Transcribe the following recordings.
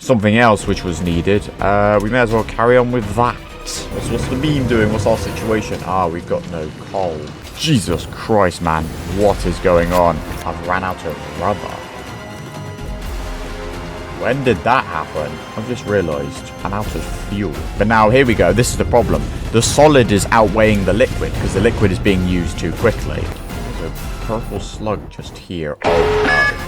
something else which was needed, we may as well carry on with that. What's the beam doing? What's our situation? We've got no coal. Jesus Christ, man. What is going on? I've ran out of rubber. When did that happen? I've just realized I'm out of fuel. But now, here we go. This is the problem. The solid is outweighing the liquid because the liquid is being used too quickly. There's a purple slug just here. Oh, no.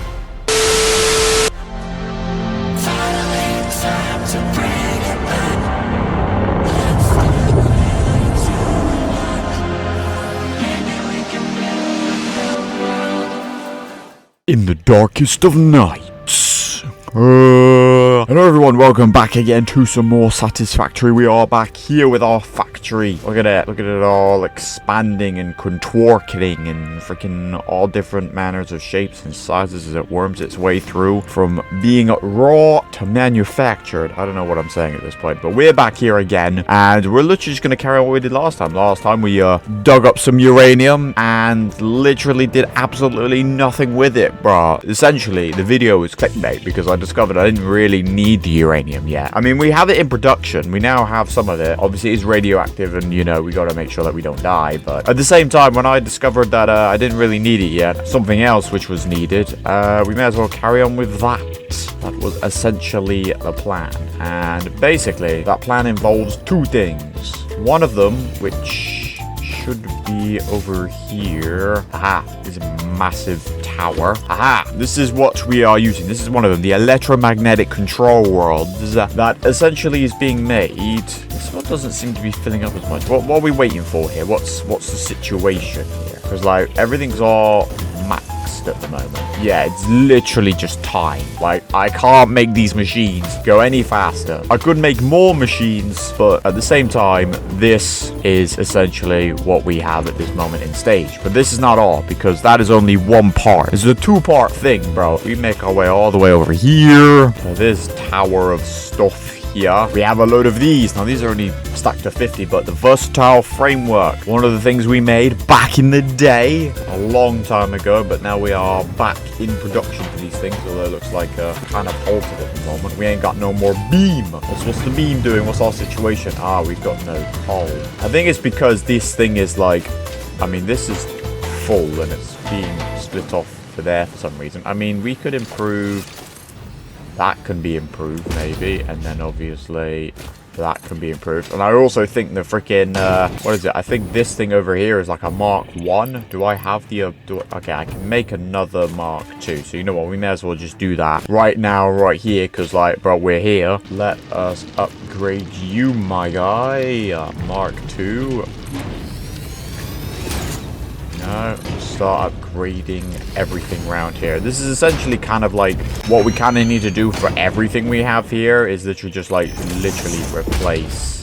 In the darkest of nights. Hello everyone, welcome back again to some more Satisfactory. We are back here with our factory. Look at it all expanding and contorting and freaking all different manners of shapes and sizes as it worms its way through from being raw to manufactured. I don't know what I'm saying at this point, but we're back here again and we're literally just going to carry on what we did last time. Last time we dug up some uranium and literally did absolutely nothing with it, bruh. Essentially, the video was clickbait because I discovered I didn't really need the uranium yet. I mean, we have it in production. We now have some of it. Obviously, it's radioactive and, you know, we got to make sure that we don't die. But at the same time, when I discovered that I didn't really need it yet, something else which was needed, we may as well carry on with that. That was essentially the plan. And basically, that plan involves two things. One of them, which should be over here. Aha, is a massive tower. Aha, this is what we are using. This is one of them, the electromagnetic control world that essentially is being made. This one doesn't seem to be filling up as much. What are we waiting for here? What's the situation here? Because like everything's all maxed at the moment. Yeah, it's literally just time. Like, I can't make these machines go any faster. I could make more machines, but at the same time, this is essentially what we have at this moment in stage. But this is not all, because that is only one part. This is a two-part thing, bro. We make our way all the way over here to this tower of stuff here. We have a load of these. Now, these are only stacked to 50, but the versatile framework, one of the things we made back in the day, a long time ago, but now we are back in production for these things, although it looks like kind of halted at the moment. We ain't got no more beam. What's the beam doing? What's our situation? We've got no coal. I think it's because this thing is like, I mean, this is full and it's being split off to there for some reason. I mean, we could improve. That can be improved, maybe. And then, obviously, that can be improved. And I also think the freaking, what is it? I think this thing over here is like a Mark 1. Do I have the, okay, I can make another Mark 2. So, you know what? We may as well just do that right now, right here. Because, like, bro, we're here. Let us upgrade you, my guy. Mark 2. No, start upgrading everything around here. This is essentially kind of like what we kind of need to do for everything we have here is literally just like literally replace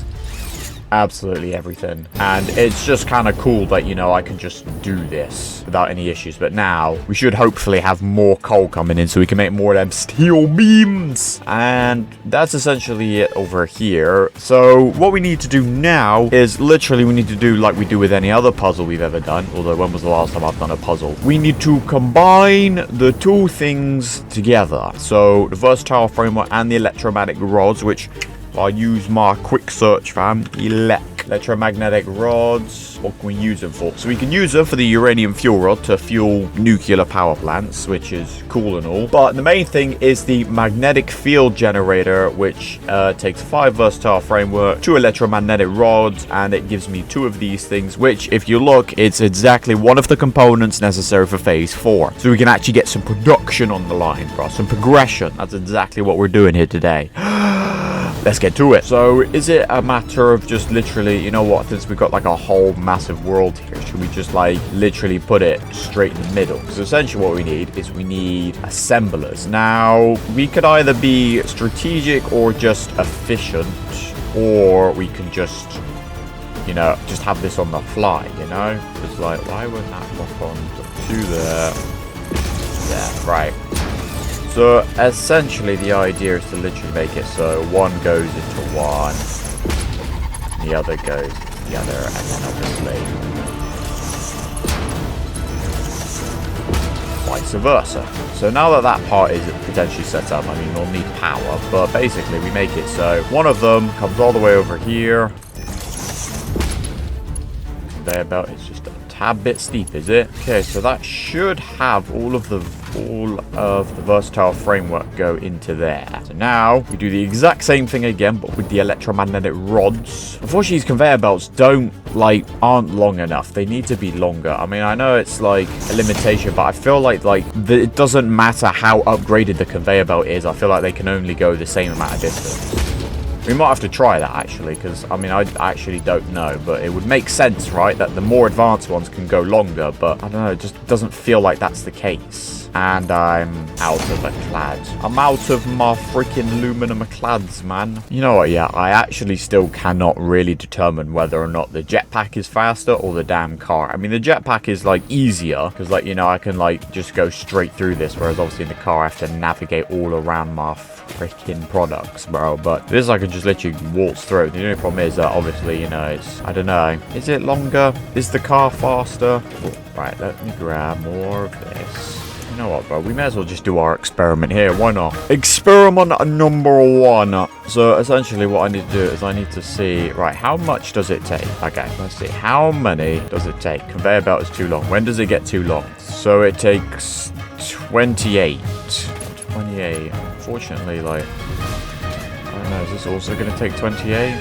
absolutely everything. And it's just kind of cool that, you know, I can just do this without any issues. But now we should hopefully have more coal coming in so we can make more of them steel beams. And that's essentially it over here. So what we need to do now is literally we need to do like we do with any other puzzle we've ever done. Although when was the last time I've done a puzzle? We need to combine the two things together. So the versatile framework and the electromagnetic rods, which I'll use my quick search, fam. Electromagnetic rods. What can we use them for? So we can use them for the uranium fuel rod to fuel nuclear power plants, which is cool and all. But the main thing is the magnetic field generator, which takes 5 versatile framework, 2 electromagnetic rods, and it gives me 2 of these things, which, if you look, it's exactly one of the components necessary for phase 4. So we can actually get some production on the line, bro. Some progression. That's exactly what we're doing here today. Let's get to it. So is it a matter of just literally, you know what, since we've got like a whole massive world here, should we just like literally put it straight in the middle? Because essentially what we need is we need assemblers. Now, we could either be strategic or just efficient, or we can just, you know, just have this on the fly, you know? Because like, why wouldn't that lock on to there? Yeah, right. So essentially the idea is to literally make it so one goes into one, the other goes into the other, and then obviously vice versa. So now that that part is potentially set up, I mean, we'll need power, but basically we make it so one of them comes all the way over here. Conveyor belt is just a tad bit steep, is it? Okay, so that should have all of the versatile framework go into there. So now we do the exact same thing again, but with the electromagnetic rods. Unfortunately, these conveyor belts aren't long enough. They need to be longer. I mean, I know it's like a limitation, but I feel like it doesn't matter how upgraded the conveyor belt is. I feel like they can only go the same amount of distance. We might have to try that, actually, because, I mean, I actually don't know, but it would make sense, right, that the more advanced ones can go longer, but, I don't know, it just doesn't feel like that's the case. And I'm out of a clad. I'm out of my freaking aluminum clads, man. You know what, yeah, I actually still cannot really determine whether or not the jetpack is faster or the damn car. I mean, the jetpack is, easier, because, I can, just go straight through this, whereas, obviously, in the car, I have to navigate all around my freaking products, bro. But this I can just literally waltz through. The only problem is that obviously, it's, I don't know, is it longer? Is the car faster? Oh, right, let me grab more of this. You know what, bro, we may as well just do our experiment here. Why not? Experiment number 1. So essentially what I need to do is I need to see, right, how much does it take? Okay, let's see, how many does it take? Conveyor belt is too long. When does it get too long? So it takes 28. 28. Unfortunately, I don't know, is this also going to take 28?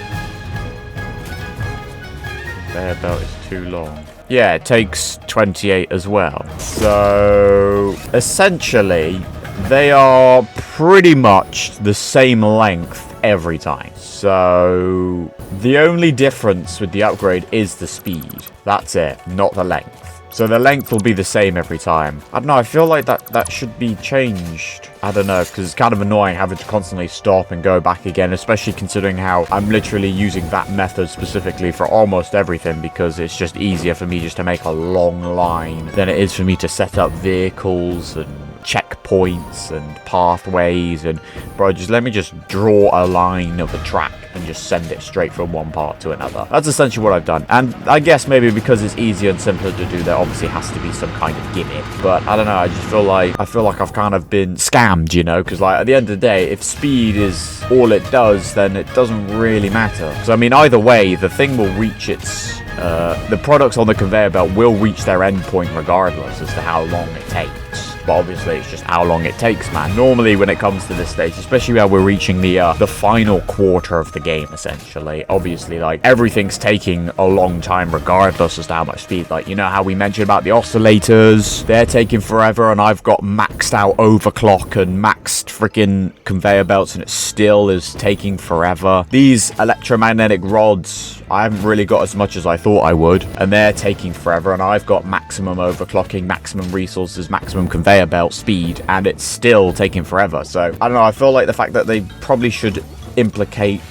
Conveyor belt is too long. Yeah, it takes 28 as well. So, essentially, they are pretty much the same length every time. So, the only difference with the upgrade is the speed. That's it, not the length. So the length will be the same every time. I don't know, I feel like that should be changed. I don't know, because it's kind of annoying having to constantly stop and go back again, especially considering how I'm literally using that method specifically for almost everything, because it's just easier for me just to make a long line than it is for me to set up vehicles and checkpoints and pathways. And bro, just let me just draw a line of a track and just send it straight from one part to another. That's essentially what I've done. And I guess maybe because it's easier and simpler to do, there obviously has to be some kind of gimmick. But I don't know, I just feel like I've kind of been scammed, because at the end of the day, if speed is all it does, then it doesn't really matter. So I mean, either way, the thing will reach its the products on the conveyor belt will reach their end point regardless as to how long it takes. But obviously, it's just how long it takes, man. Normally, when it comes to this stage, especially where we're reaching the final quarter of the game, essentially, obviously, everything's taking a long time regardless as to how much speed. You know how we mentioned about the oscillators? They're taking forever, and I've got maxed out overclock and maxed freaking conveyor belts, and it still is taking forever. These electromagnetic rods, I haven't really got as much as I thought I would, and they're taking forever, and I've got maximum overclocking, maximum resources, maximum conveyor belt speed, and it's still taking forever. So I don't know, I feel like the fact that they probably should implicate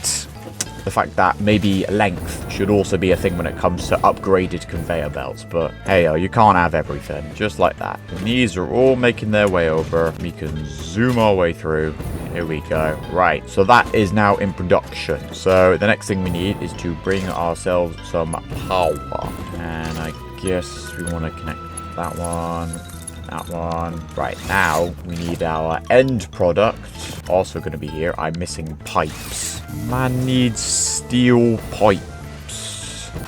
the fact that maybe length should also be a thing when it comes to upgraded conveyor belts. But hey, you can't have everything just like that. And these are all making their way over. We can zoom our way through. Here we go. Right, so that is now in production. So the next thing we need is to bring ourselves some power. And I guess we want to connect that one. That one. Right, now we need our end product. Also going to be here. I'm missing pipes. Man needs steel pipes.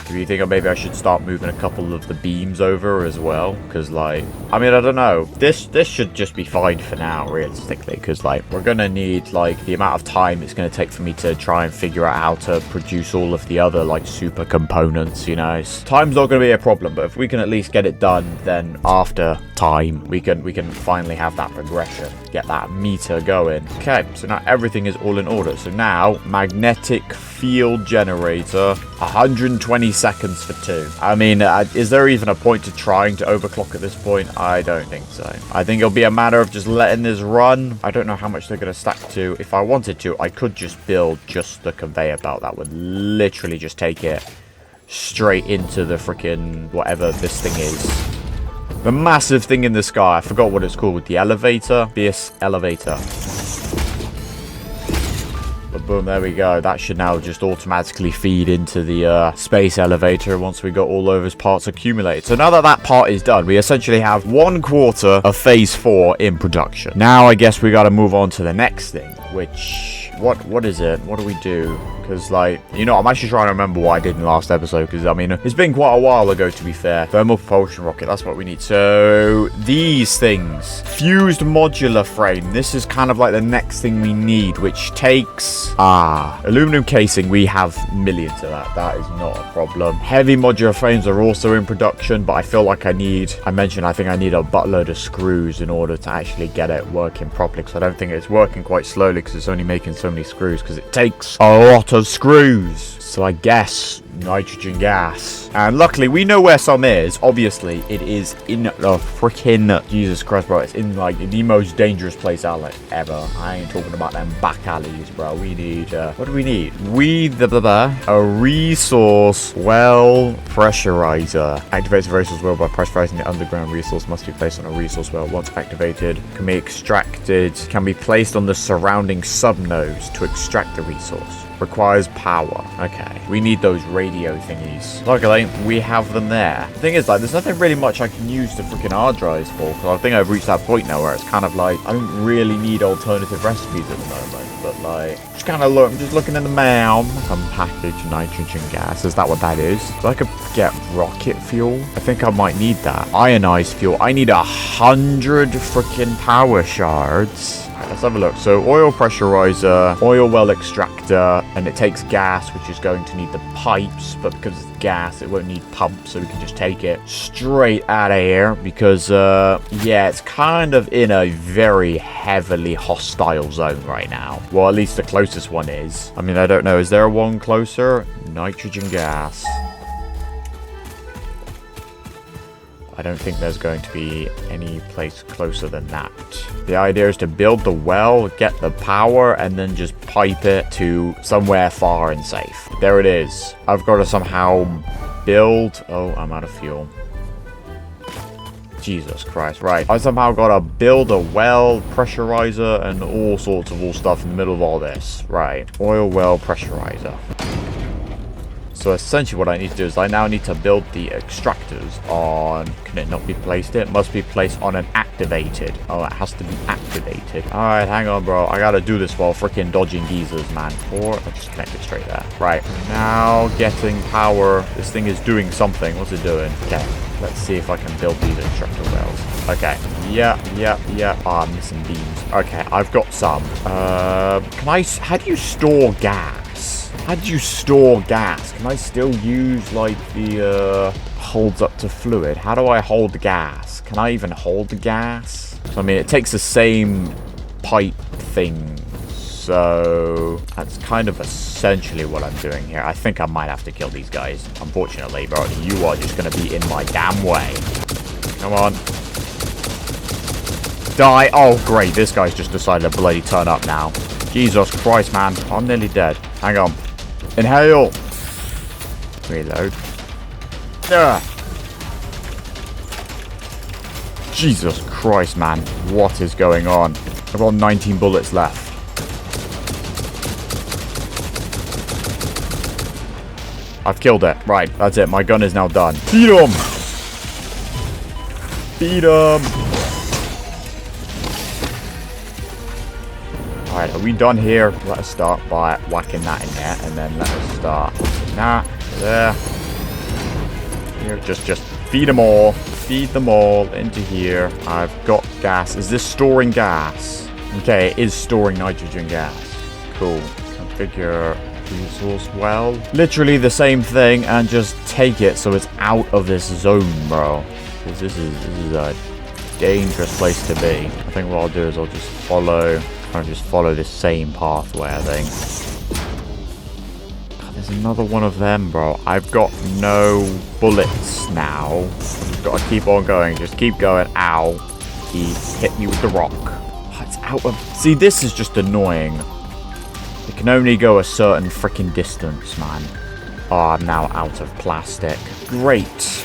Do you think maybe I should start moving a couple of the beams over as well? Because, I mean, I don't know. This should just be fine for now, realistically. Because, we're going to need, the amount of time it's going to take for me to try and figure out how to produce all of the other, super components, Time's not going to be a problem, but if we can at least get it done, then after time, we can finally have that progression. Get that meter going. Okay, so now everything is all in order. So now, magnetic field generator, 120 seconds for 2. I mean, is there even a point to trying to overclock at this point? I don't think so. I think it'll be a matter of just letting this run. I don't know how much they're going to stack to. If I wanted to, I could just build just the conveyor belt. That would literally just take it straight into the freaking whatever this thing is. The massive thing in the sky. I forgot what it's called. The elevator. This elevator. But boom, there we go. That should now just automatically feed into the space elevator once we got all of those parts accumulated. So now that that part is done, we essentially have 1/4 of phase 4 in production. Now I guess we got to move on to the next thing, which... What is it? What do we do? Because, like, you know, I'm actually trying to remember what I did in the last episode. Because, I mean, it's been quite a while ago, to be fair. Thermal propulsion rocket. That's what we need. So, these things. Fused modular frame. This is kind of like the next thing we need, which takes... aluminum casing. We have millions of that. That is not a problem. Heavy modular frames are also in production, but I feel like I think I need a buttload of screws in order to actually get it working properly. Because I don't think it's working quite slowly because it's only making so many screws, because it takes a lot of screws. So I guess nitrogen gas. And luckily we know where some is. Obviously it is in the freaking Jesus Christ, bro. It's in like the most dangerous place outlet ever. I ain't talking about them back alleys, bro. We need what do we need? A resource well pressurizer. Activates the resource well by pressurizing the underground resource. Must be placed on a resource well. Once activated, can be extracted. Can be placed on the surrounding subnodes to extract the resource. Requires power. Okay. We need those radio thingies. Luckily, we have them there. The thing is, like, there's nothing really much I can use the freaking hard drives for, because I think I've reached that point now where it's kind of like, I don't really need alternative recipes at the moment, but, like, just kind of look, I'm just looking in the mail. Unpackaged nitrogen gas. Is that what that is? So I could get rocket fuel. I think I might need that. Ionized fuel. I need 100 freaking power shards. Let's have a look. So oil pressurizer, oil well extractor, and it takes gas, which is going to need the pipes, but because it's gas, it won't need pumps, so we can just take it straight out of here because, yeah, it's kind of in a very heavily hostile zone right now. Well, at least the closest one is. I mean, I don't know. Is there one closer? Nitrogen gas. I don't think there's going to be any place closer than that. The idea is to build the well, get the power, and then just pipe it to somewhere far and safe. There it is. I've got to somehow build... Oh, I'm out of fuel. Jesus Christ. Right. I somehow got to build a well, pressurizer, and all sorts of stuff in the middle of all this. Right. Oil well pressurizer. So essentially what I need to do is I now need to build the extractors on... Can it not be placed? It must be placed on an activated. Oh, it has to be activated. Alright, hang on, bro. I gotta do this while freaking dodging geezers, man. Or I'll just connect it straight there. Right. Now getting power. This thing is doing something. What's it doing? Okay. Let's see if I can build these extractor wells. Okay. Yeah. Oh, I'm missing beams. Okay, I've got some. Can I... How do you store gas? How do you store gas? Can I still use, like, the, holds up to fluid? How do I hold the gas? Can I even hold the gas? I mean, it takes the same pipe thing. So, that's kind of essentially what I'm doing here. I think I might have to kill these guys. Unfortunately, bro, you are just going to be in my damn way. Come on. Die. Oh, great. This guy's just decided to bloody turn up now. Jesus Christ, man. I'm nearly dead. Hang on. Inhale. Reload. Jesus Christ, man. What is going on? I've got 19 bullets left. I've killed it. Right, that's it. My gun is now done. Beat him! Beat him! Alright, are we done here? Let us start by whacking that in there, and then let us start. Nah, there. Here, just feed them all. Feed them all into here. I've got gas. Is this storing gas? Okay, it is storing nitrogen gas. Cool. Configure resource well. Literally the same thing, and just take it so it's out of this zone, bro. Because this is a dangerous place to be. I think what I'll do is I'll just follow this same pathway, I think. God, there's another one of them, bro. I've got no bullets now. I've just got to keep on going. Just keep going. Ow. He hit me with the rock. Oh, it's out of... See, this is just annoying. It can only go a certain freaking distance, man. Oh, I'm now out of plastic. Great.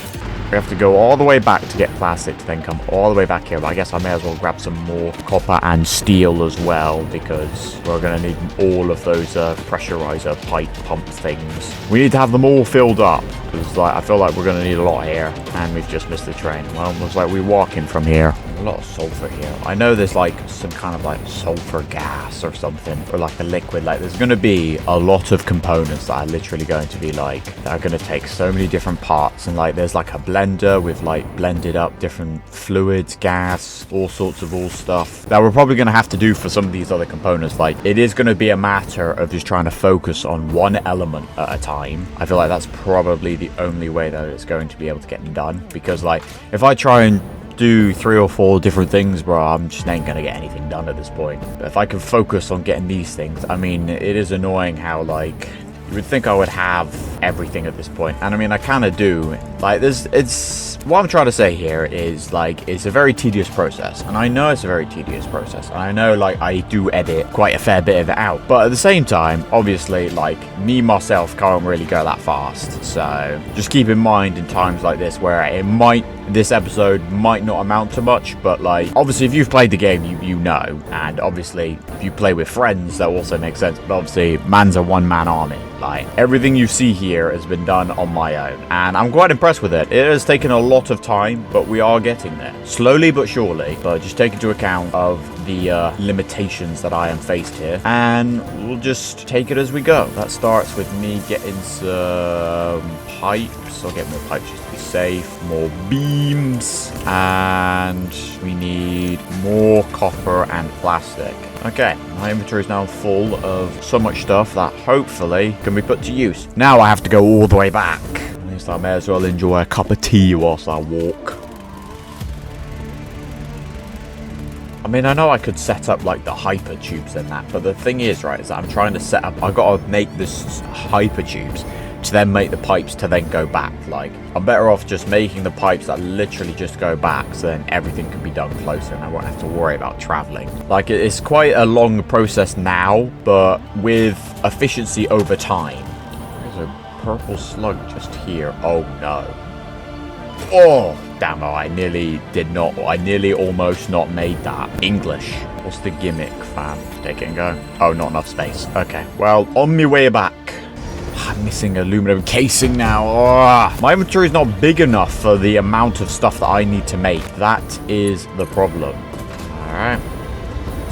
We have to go all the way back to get plastic to then come all the way back here. But I guess I may as well grab some more copper and steel as well, because we're going to need all of those pressurizer pipe pump things. We need to have them all filled up, because like I feel like we're going to need a lot here, and we've just missed the train. Well, it looks like we're walking from here. A lot of sulfur here. I know there's like some kind of like sulfur gas or something, or like a liquid. Like there's going to be a lot of components that are literally going to be like, that are going to take so many different parts, and like there's like a blender with like blended up different fluids, gas, all sorts of stuff that we're probably going to have to do for some of these other components. Like it is going to be a matter of just trying to focus on one element at a time. I feel like that's probably the only way that it's going to be able to get done, because like if I try and do 3 or 4 different things, bro, I'm just ain't gonna get anything done at this point. But if I can focus on getting these things, I mean, it is annoying how like you would think I would have everything at this point, and I mean I kind of do. Like it's what I'm trying to say here is like it's a very tedious process, and I know it's a very tedious process, and I know like I do edit quite a fair bit of it out, but at the same time, obviously, like me myself can't really go that fast. So just keep in mind in times like this where this episode might not amount to much, but like obviously if you've played the game, you know, and obviously if you play with friends, that also makes sense. But obviously man's a one-man army. Like everything you see here has been done on my own, and I'm quite impressed with it. It has taken a lot of time, but we are getting there, slowly but surely. But just take into account of the limitations that I am faced here, and we'll just take it as we go. That starts with me getting some pipes. I'll get more pipes just to be safe, more beams, and we need more copper and plastic. Okay, my inventory is now full of so much stuff that hopefully can be put to use. Now I have to go all the way back. At least I may as well enjoy a cup of tea whilst I walk. I mean, I know I could set up like the hyper tubes and that, but the thing is, right, is that I'm trying to set up, I've got to make this hyper tubes to then make the pipes to then go back. Like, I'm better off just making the pipes that literally just go back, so then everything can be done closer and I won't have to worry about traveling. Like, it's quite a long process now, but with efficiency over time. There's a purple slug just here. Oh no. Oh, damn it, I nearly almost not made that. English. What's the gimmick, fam? Take it and go. Oh, not enough space. Okay, well, on my way back. I'm missing aluminum casing now. Oh, my inventory is not big enough for the amount of stuff that I need to make. That is the problem. Alright.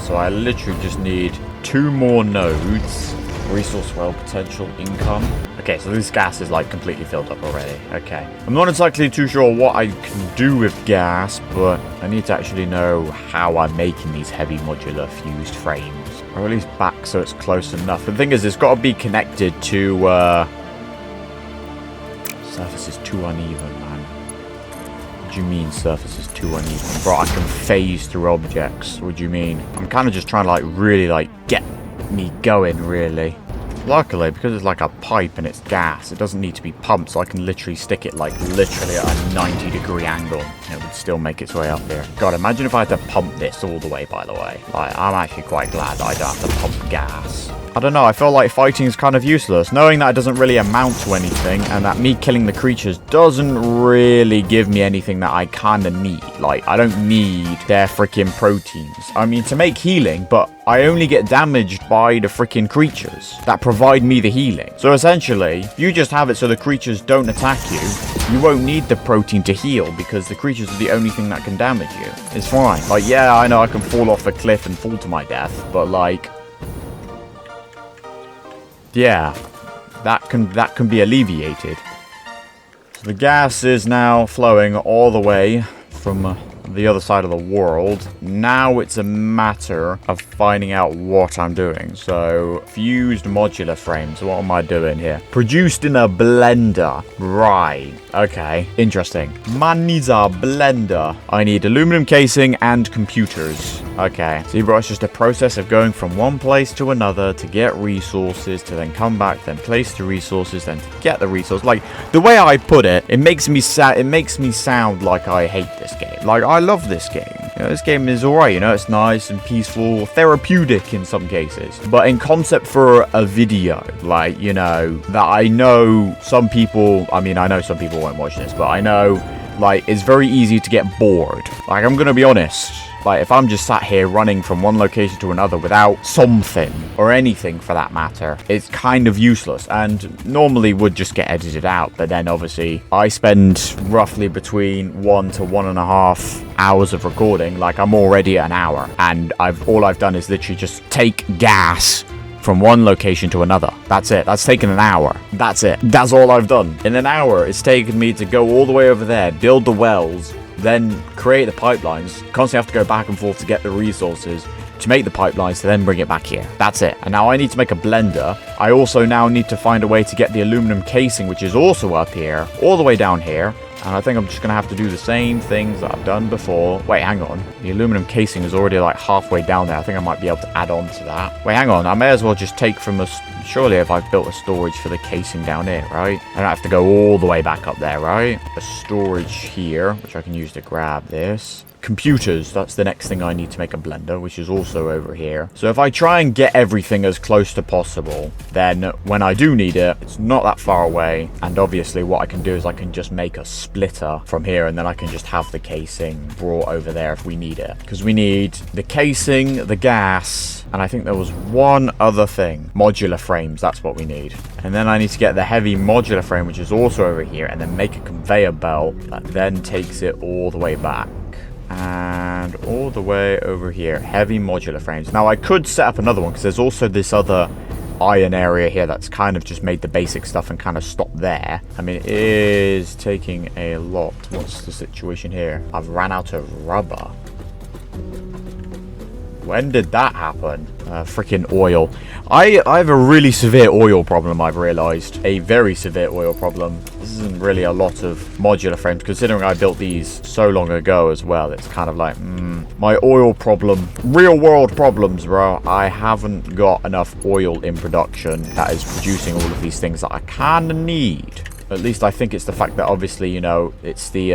So I literally just need 2 more nodes. Resource well, potential income. Okay, so this gas is like completely filled up already. Okay. I'm not exactly too sure what I can do with gas, but I need to actually know how I'm making these heavy modular fused frames. Or at least back so it's close enough. The thing is, it's got to be connected to... Surface is too uneven, man. What do you mean surface is too uneven? Bro, I can phase through objects. What do you mean? I'm kind of just trying to like really like get me going, really. Luckily, because it's like a pipe and it's gas, it doesn't need to be pumped, so I can literally stick it like literally at a 90-degree angle and it would still make its way up here. God, imagine if I had to pump this all the way, by the way. Like, I'm actually quite glad that I don't have to pump gas. I don't know, I feel like fighting is kind of useless, knowing that it doesn't really amount to anything, and that me killing the creatures doesn't really give me anything that I kind of need. Like, I don't need their freaking proteins. I mean, to make healing, but I only get damaged by the freaking creatures that provide me the healing. So essentially, you just have it so the creatures don't attack you. You won't need the protein to heal, because the creatures are the only thing that can damage you. It's fine. Like, yeah, I know I can fall off a cliff and fall to my death, but like... yeah, that can be alleviated. So the gas is now flowing all the way from the other side of the world. Now it's a matter of finding out what I'm doing. So, fused modular frames. What am I doing here? Produced in a blender. Right. Okay. Interesting. Man needs a blender. I need aluminum casing and computers. Okay. See, bro, it's just a process of going from one place to another to get resources, to then come back, then place the resources, then to get the resources. Like, the way I put it, it makes me sound like I hate this game. Like, I love this game. You know, this game is alright, you know, it's nice and peaceful, therapeutic in some cases. But in concept for a video, like, you know, that I know some people, I mean, I know some people won't watch this, but I know like, it's very easy to get bored. Like, I'm gonna be honest. Like, if I'm just sat here running from one location to another without something, or anything for that matter, it's kind of useless, and normally would just get edited out. But then, obviously, I spend roughly between 1 to 1.5 hours of recording. Like, I'm already at an hour, and all I've done is literally just take gas from one location to another. That's it. That's taken an hour. That's it. That's all I've done. In an hour, it's taken me to go all the way over there, build the wells, then create the pipelines, constantly have to go back and forth to get the resources, to make the pipelines, to then bring it back here. That's it. And now I need to make a blender. I also now need to find a way to get the aluminum casing, which is also up here, all the way down here. And I think I'm just going to have to do the same things that I've done before. Wait, hang on. The aluminum casing is already like halfway down there. I think I might be able to add on to that. Wait, hang on. I may as well just take from us. Surely if I've built a storage for the casing down here, right? I don't have to go all the way back up there, right? A storage here, which I can use to grab this. Computers, that's the next thing I need to make a blender, which is also over here. So if I try and get everything as close to possible, then when I do need it, it's not that far away. And obviously what I can do is I can just make a splitter from here, and then I can just have the casing brought over there if we need it. Because we need the casing, the gas, and I think there was one other thing. Modular frames, that's what we need. And then I need to get the heavy modular frame, which is also over here, and then make a conveyor belt that then takes it all the way back. And all the way over here, heavy modular frames. Now I could set up another one because there's also this other iron area here that's kind of just made the basic stuff and kind of stopped there. I mean, it is taking a lot. What's the situation here? I've ran out of rubber. When did that happen? Freaking oil. I have a really severe oil problem, I've realized. A very severe oil problem. This isn't really a lot of modular frames, considering I built these so long ago as well. It's kind of like, my oil problem. Real world problems, bro. I haven't got enough oil in production that is producing all of these things that I kind of need. At least I think it's the fact that obviously, you know, it's the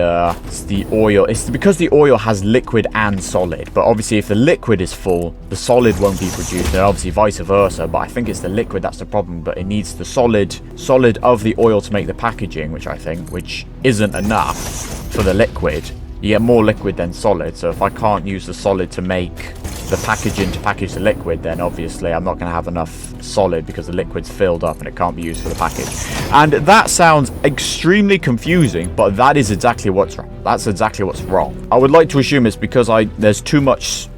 oil. It's because the oil has liquid and solid. But obviously if the liquid is full, the solid won't be produced, and obviously vice versa. But I think it's the liquid that's the problem, but it needs the solid of the oil to make the packaging, which isn't enough for the liquid. You get more liquid than solid. So if I can't use the solid to make the packaging to package the liquid, then obviously I'm not going to have enough solid because the liquid's filled up and it can't be used for the package. And that sounds extremely confusing, but that is exactly what's wrong. That's exactly what's wrong. I would like to assume it's because there's too much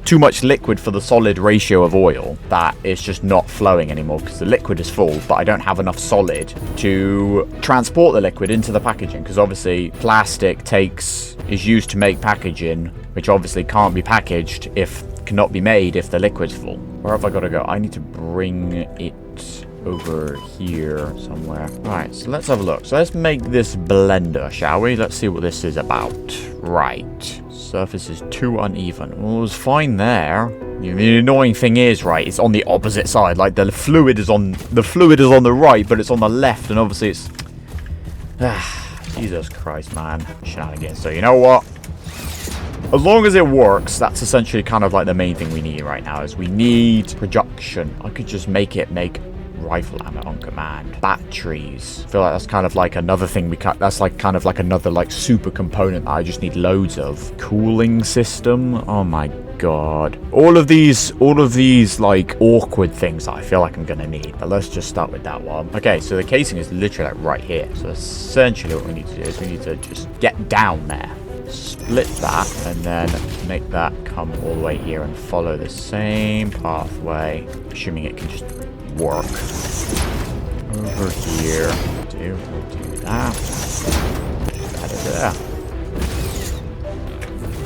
liquid for the solid ratio of oil that it's just not flowing anymore because the liquid is full, but I don't have enough solid to transport the liquid into the packaging, because obviously plastic is used to make packaging, which obviously can't be packaged cannot be made if the liquid's full. Where have I got to go? I need to bring it over here somewhere. Alright, so let's have a look. So let's make this blender, shall we? Let's see what this is about. Right. Surface is too uneven. Well, it was fine there. The annoying thing is, right, it's on the opposite side. Like the fluid is on the right, but it's on the left, and obviously it's Jesus Christ, man. Shenanigans. So you know what? As long as it works, that's essentially kind of like the main thing we need right now, is we need production. I could just make rifle ammo on command. Batteries. I feel like that's kind of like another thing that's like kind of like another like super component that I just need loads of. Cooling system. Oh my god. All of these like awkward things that I feel like I'm gonna need. But let's just start with that one. Okay, so the casing is literally like right here. So essentially what we need to do is we need to just get down there. Split that and then make that come all the way here and follow the same pathway, assuming it can just work. Over here, do that. That is there.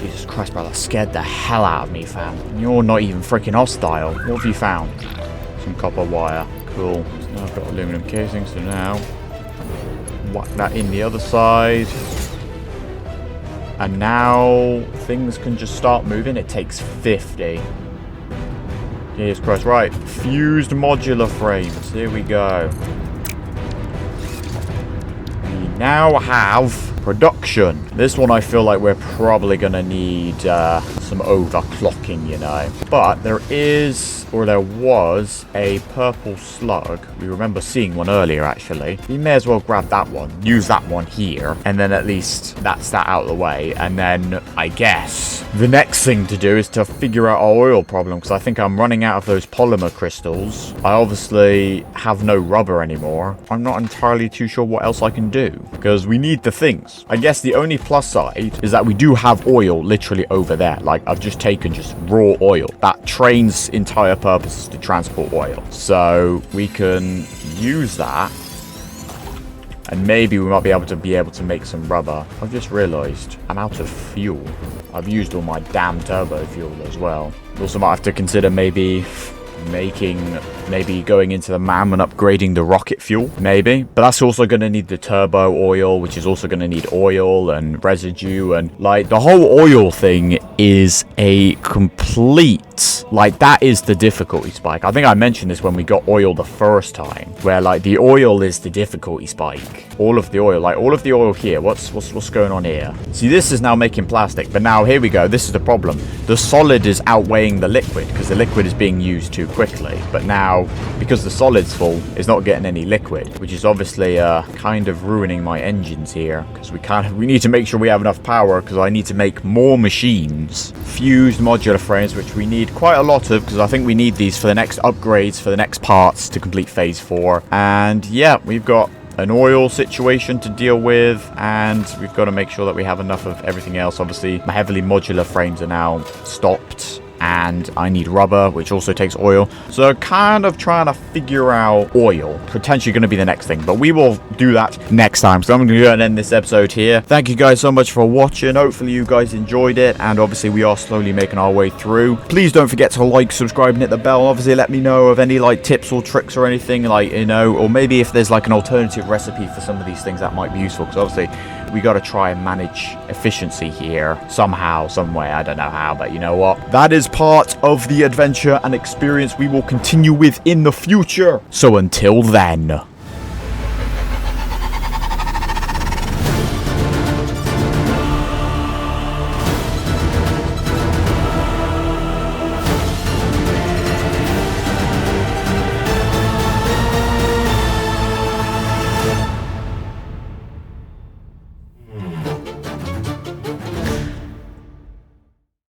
Jesus Christ, bro, that scared the hell out of me, fam. You're not even freaking hostile. What have you found? Some copper wire. Cool. So now I've got aluminum casing, so now whack that in the other side. And now things can just start moving. It takes 50. Jesus Christ, right. Fused modular frames. Here we go. We now have Production. This one I feel like we're probably going to need some overclocking, you know. But there is, or there was, a purple slug. We remember seeing one earlier, actually. We may as well grab that one. Use that one here. And then at least that's that out of the way. And then, I guess, the next thing to do is to figure out our oil problem. Because I think I'm running out of those polymer crystals. I obviously have no rubber anymore. I'm not entirely too sure what else I can do. Because we need the things. I guess the only plus side is that we do have oil literally over there. Like, I've just taken just raw oil. That train's entire purpose is to transport oil. So we can use that. And maybe we might be able to make some rubber. I've just realized I'm out of fuel. I've used all my damn turbo fuel as well. Also might have to consider maybe going into the MAM and upgrading the rocket fuel, maybe. But that's also going to need the turbo oil, which is also going to need oil and residue. And like the whole oil thing is a complete, like that is the difficulty spike. I think I mentioned this when we got oil the first time, where like the oil is the difficulty spike. All of the oil here. What's going on here? See, this is now making plastic, but now here we go. This is the problem. The solid is outweighing the liquid because the liquid is being used too quickly. But now, because the solid's full, it's not getting any liquid, which is obviously kind of ruining my engines here because we need to make sure we have enough power because I need to make more machines. Fused modular frames, which we need quite a lot of because I think we need these for the next upgrades, for the next parts to complete phase 4. And yeah, we've got an oil situation to deal with, and we've got to make sure that we have enough of everything else. Obviously, my heavily modular frames are now stopped, and I need rubber, which also takes oil. So kind of trying to figure out oil. Potentially going to be the next thing, but we will do that next time. So I'm going to go and end this episode here. Thank you guys so much for watching. Hopefully you guys enjoyed it, and obviously we are slowly making our way through. Please don't forget to like, subscribe, and hit the bell. Obviously let me know of any like tips or tricks or anything, like, you know, or maybe if there's like an alternative recipe for some of these things that might be useful, because obviously we got to try and manage efficiency here somehow, some way. I don't know how, but you know what? That is part of the adventure and experience we will continue with in the future. So until then.